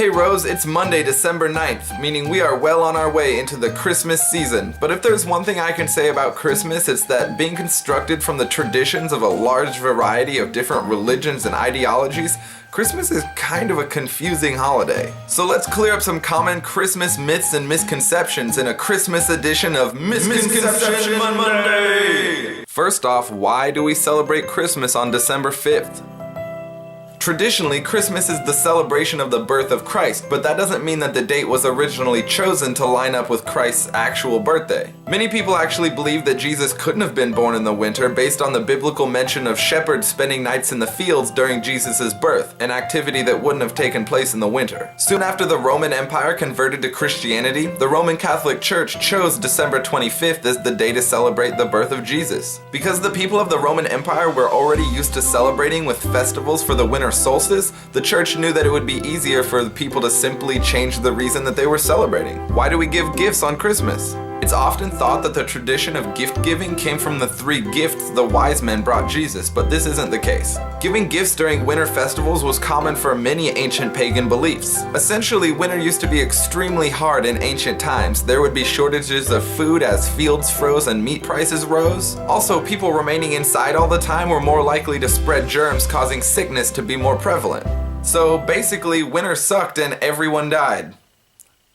Hey Rose, it's Monday, December 9th, meaning we are well on our way into the Christmas season. But if there's one thing I can say about Christmas, it's that being constructed from the traditions of a large variety of different religions and ideologies, Christmas is kind of a confusing holiday. So let's clear up some common Christmas myths and misconceptions in a Christmas edition of Misconception Monday! First off, why do we celebrate Christmas on December 5th? Traditionally, Christmas is the celebration of the birth of Christ, but that doesn't mean that the date was originally chosen to line up with Christ's actual birthday. Many people actually believe that Jesus couldn't have been born in the winter based on the biblical mention of shepherds spending nights in the fields during Jesus' birth, an activity that wouldn't have taken place in the winter. Soon after the Roman Empire converted to Christianity, the Roman Catholic Church chose December 25th as the day to celebrate the birth of Jesus. Because the people of the Roman Empire were already used to celebrating with festivals for the winter solstice, the church knew that it would be easier for the people to simply change the reason that they were celebrating. Why do we give gifts on Christmas? It's often thought that the tradition of gift giving came from the 3 gifts the wise men brought Jesus, but this isn't the case. Giving gifts during winter festivals was common for many ancient pagan beliefs. Essentially, winter used to be extremely hard in ancient times. There would be shortages of food as fields froze and meat prices rose. Also, people remaining inside all the time were more likely to spread germs, causing sickness to be more prevalent. So basically, winter sucked and everyone died.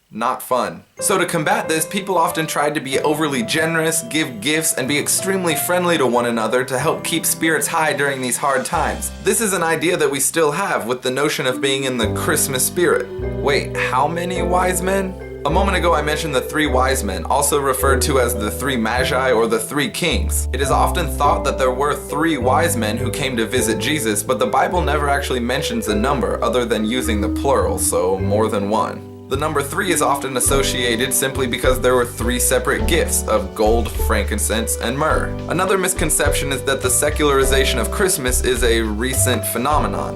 Not fun. So to combat this, people often tried to be overly generous, give gifts, and be extremely friendly to one another to help keep spirits high during these hard times. This is an idea that we still have with the notion of being in the Christmas spirit. Wait, how many wise men? A moment ago I mentioned the 3 wise men, also referred to as the 3 magi or the 3 kings. It is often thought that there were 3 wise men who came to visit Jesus, but the Bible never actually mentions a number other than using the plural, so more than one. The number 3 is often associated simply because there were 3 separate gifts of gold, frankincense, and myrrh. Another misconception is that the secularization of Christmas is a recent phenomenon.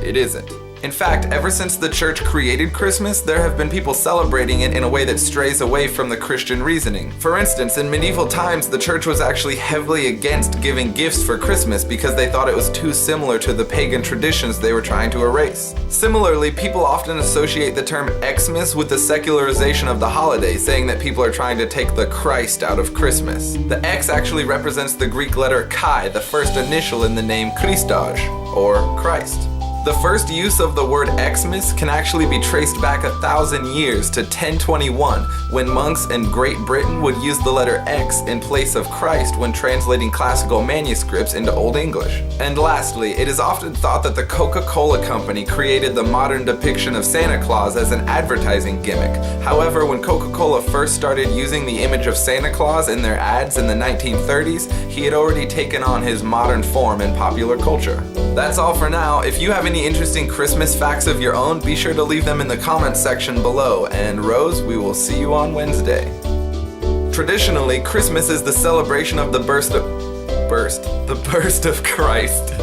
It isn't. In fact, ever since the church created Christmas, there have been people celebrating it in a way that strays away from the Christian reasoning. For instance, in medieval times, the church was actually heavily against giving gifts for Christmas because they thought it was too similar to the pagan traditions they were trying to erase. Similarly, people often associate the term Xmas with the secularization of the holiday, saying that people are trying to take the Christ out of Christmas. The X actually represents the Greek letter chi, the first initial in the name Christos, or Christ. The first use of the word Xmas can actually be traced back 1,000 years to 1021, when monks in Great Britain would use the letter X in place of Christ when translating classical manuscripts into Old English. And lastly, it is often thought that the Coca-Cola company created the modern depiction of Santa Claus as an advertising gimmick. However, when Coca-Cola first started using the image of Santa Claus in their ads in the 1930s, he had already taken on his modern form in popular culture. That's all for now. If you have any interesting Christmas facts of your own, be sure to leave them in the comments section below. And Rose, we will see you on Wednesday. Traditionally, Christmas is the celebration of the birth of Christ.